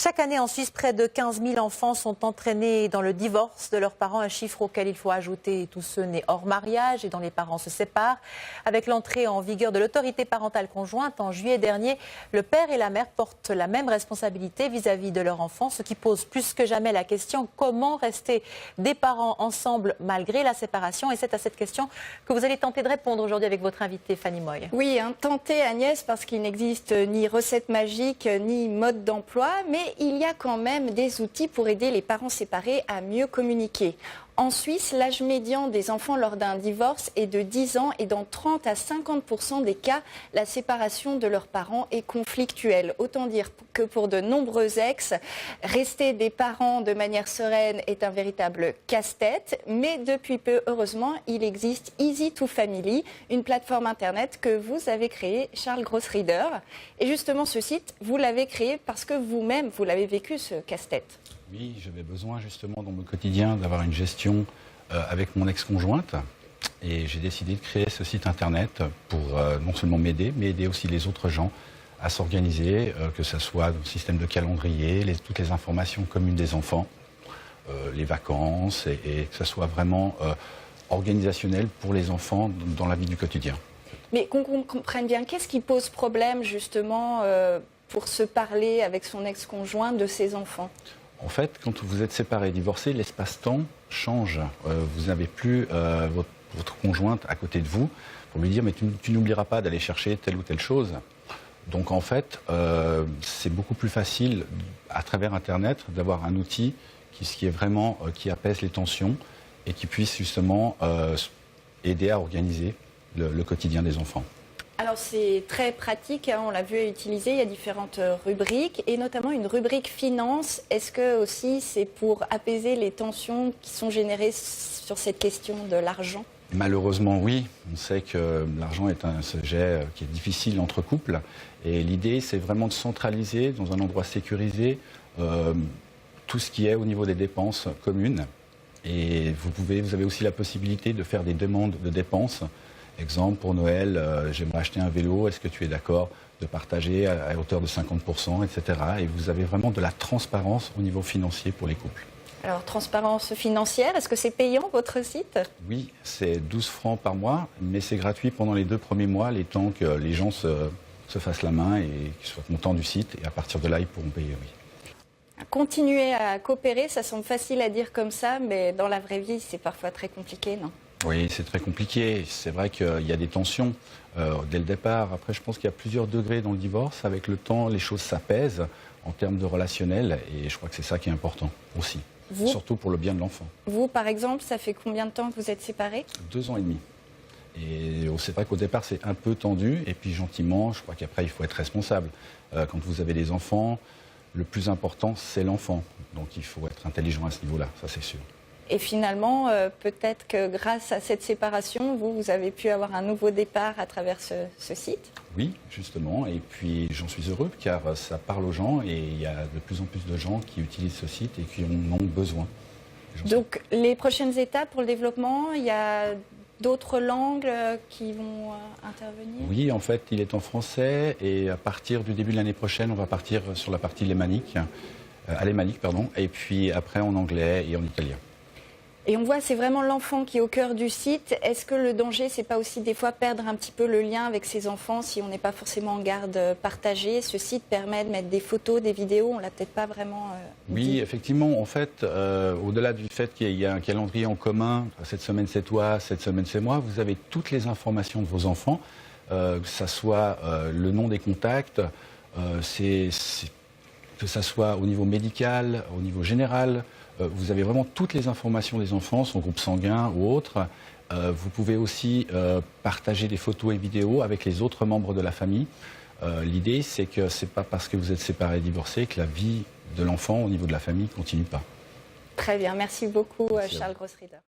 Chaque année en Suisse, près de 15 000 enfants sont entraînés dans le divorce de leurs parents, un chiffre auquel il faut ajouter tous ceux nés hors mariage et dont les parents se séparent. Avec l'entrée en vigueur de l'autorité parentale conjointe en juillet dernier, le père et la mère portent la même responsabilité vis-à-vis de leur enfant, ce qui pose plus que jamais la question comment rester des parents ensemble malgré la séparation. Et c'est à cette question que vous allez tenter de répondre aujourd'hui avec votre invitée Fanny Moy. Oui, tenter Agnès, parce qu'il n'existe ni recette magique ni mode d'emploi, mais il y a quand même des outils pour aider les parents séparés à mieux communiquer. En Suisse, l'âge médian des enfants lors d'un divorce est de 10 ans et dans 30 à 50% des cas, la séparation de leurs parents est conflictuelle. Autant dire que pour de nombreux ex, rester des parents de manière sereine est un véritable casse-tête. Mais depuis peu, heureusement, il existe Easy2Family, une plateforme internet que vous avez créée, Charles Grossrieder. Et justement, ce site, vous l'avez créé parce que vous-même, vous l'avez vécu, ce casse-tête. Oui, j'avais besoin justement dans mon quotidien d'avoir une gestion avec mon ex-conjointe et j'ai décidé de créer ce site internet pour non seulement m'aider, mais aider aussi les autres gens à s'organiser, que ce soit dans le système de calendrier, toutes les informations communes des enfants, les vacances et que ce soit vraiment organisationnel pour les enfants dans la vie du quotidien. Mais qu'on comprenne bien, qu'est-ce qui pose problème justement pour se parler avec son ex-conjoint de ses enfants ? En fait, quand vous êtes séparés, divorcés, l'espace-temps change. Vous n'avez plus votre conjointe à côté de vous pour lui dire « mais tu n'oublieras pas d'aller chercher telle ou telle chose ». Donc en fait, c'est beaucoup plus facile à travers Internet d'avoir un outil qui est vraiment qui apaise les tensions et qui puisse justement aider à organiser le quotidien des enfants. Alors c'est très pratique, on l'a vu utiliser, il y a différentes rubriques et notamment une rubrique finance. Est-ce que aussi c'est pour apaiser les tensions qui sont générées sur cette question de l'argent ? Malheureusement oui, on sait que l'argent est un sujet qui est difficile entre couples et l'idée c'est vraiment de centraliser dans un endroit sécurisé tout ce qui est au niveau des dépenses communes et vous avez aussi la possibilité de faire des demandes de dépenses. Exemple, pour Noël, j'aimerais acheter un vélo, est-ce que tu es d'accord de partager à hauteur de 50%, etc. Et vous avez vraiment de la transparence au niveau financier pour les couples. Alors, transparence financière, est-ce que c'est payant votre site ? Oui, c'est 12 francs par mois, mais c'est gratuit pendant les 2 premiers mois, les temps que les gens se fassent la main et qu'ils soient contents du site. Et à partir de là, ils pourront payer, oui. Continuer à coopérer, ça semble facile à dire comme ça, mais dans la vraie vie, c'est parfois très compliqué, non ? Oui, c'est très compliqué. C'est vrai qu'il y a des tensions dès le départ. Après, je pense qu'il y a plusieurs degrés dans le divorce. Avec le temps, les choses s'apaisent en termes de relationnel. Et je crois que c'est ça qui est important aussi. Surtout pour le bien de l'enfant. Vous, par exemple, ça fait combien de temps que vous êtes séparés ? 2 ans et demi. Et c'est vrai qu'au départ, c'est un peu tendu. Et puis gentiment, je crois qu'après, il faut être responsable. Quand vous avez des enfants, le plus important, c'est l'enfant. Donc il faut être intelligent à ce niveau-là, ça c'est sûr. Et finalement, peut-être que grâce à cette séparation, vous avez pu avoir un nouveau départ à travers ce site ? Oui, justement. Et puis, j'en suis heureux car ça parle aux gens et il y a de plus en plus de gens qui utilisent ce site et qui en ont besoin. Donc, les prochaines étapes pour le développement, il y a d'autres langues qui vont intervenir ? Oui, en fait, il est en français et à partir du début de l'année prochaine, on va partir sur la partie alémanique, et puis après en anglais et en italien. Et on voit, c'est vraiment l'enfant qui est au cœur du site. Est-ce que le danger, c'est pas aussi des fois perdre un petit peu le lien avec ses enfants si on n'est pas forcément en garde partagée ? Ce site permet de mettre des photos, des vidéos, on l'a peut-être pas vraiment Oui, effectivement, en fait, au-delà du fait qu'il y a un calendrier en commun, cette semaine c'est toi, cette semaine c'est moi, vous avez toutes les informations de vos enfants, que ce soit le nom des contacts, que ce soit au niveau médical, au niveau général. Vous avez vraiment toutes les informations des enfants, son groupe sanguin ou autre. Vous pouvez aussi partager des photos et vidéos avec les autres membres de la famille. L'idée, c'est que ce n'est pas parce que vous êtes séparés et divorcés que la vie de l'enfant au niveau de la famille ne continue pas. Très bien, merci beaucoup Charles Grossrieder.